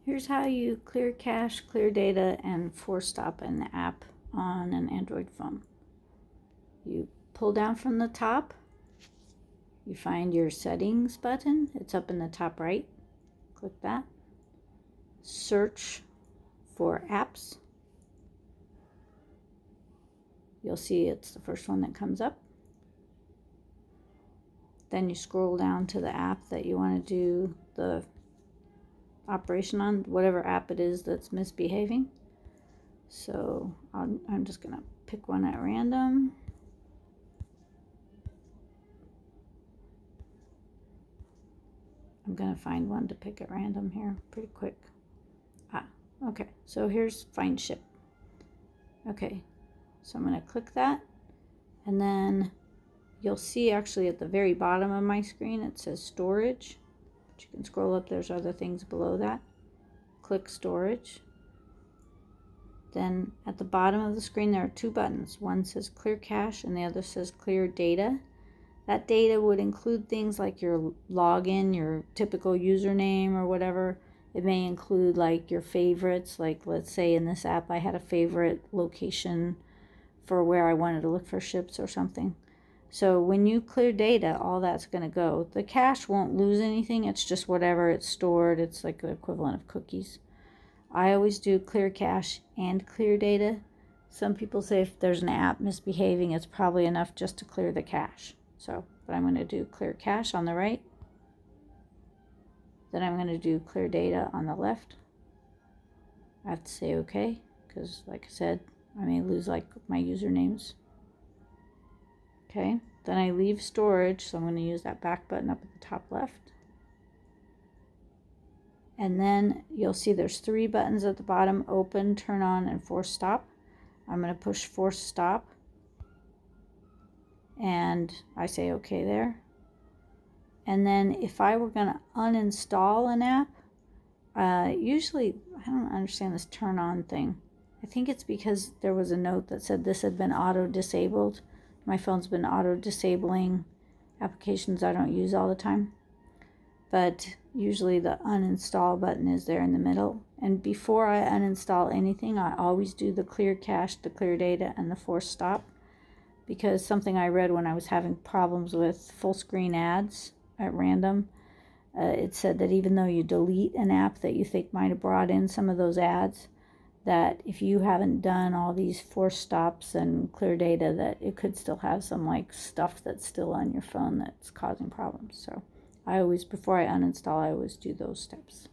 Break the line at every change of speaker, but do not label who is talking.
Here's how you clear cache, clear data, and force stop an app on an Android phone. You pull down from the top, you find your settings button. It's up in the top right. Click that. Search for apps. You'll see it's the first one that comes up. Then you scroll down to the app that you want to do the operation on, whatever app it is that's misbehaving. So I'm just going to pick one at random. I'm going to find one to pick at random here pretty quick. Okay, so here's Find Ship. Okay, so I'm going to click that, and then you'll see actually at the very bottom of my screen it says Storage. But you can scroll up, there's other things below that. Click Storage. Then at the bottom of the screen there are two buttons. One says Clear Cache and the other says Clear Data. That data would include things like your login, your typical username or whatever. It may include like your favorites, like let's say in this app I had a favorite location for where I wanted to look for ships or something. So when you clear data, all that's going to go. The cache won't lose anything. It's just whatever it's stored. It's like the equivalent of cookies. I always do clear cache and clear data. Some people say if there's an app misbehaving, it's probably enough just to clear the cache. But I'm going to do clear cache on the right. Then I'm going to do clear data on the left. I have to say okay, because like I said, I may lose like my usernames. Okay, then I leave storage, so I'm going to use that back button up at the top left. And then you'll see there's three buttons at the bottom: open, turn on, and force stop. I'm going to push force stop. And I say okay there. And then if I were going to uninstall an app, usually, I don't understand this turn on thing. I think it's because there was a note that said this had been auto-disabled. My phone's been auto-disabling applications I don't use all the time. But usually the uninstall button is there in the middle. And before I uninstall anything, I always do the clear cache, the clear data, and the force stop. Because something I read when I was having problems with full screen ads at random, it said that even though you delete an app that you think might have brought in some of those ads, that if you haven't done all these force stops and clear data, that it could still have some like stuff that's still on your phone that's causing problems. So I always, before I uninstall, I always do those steps.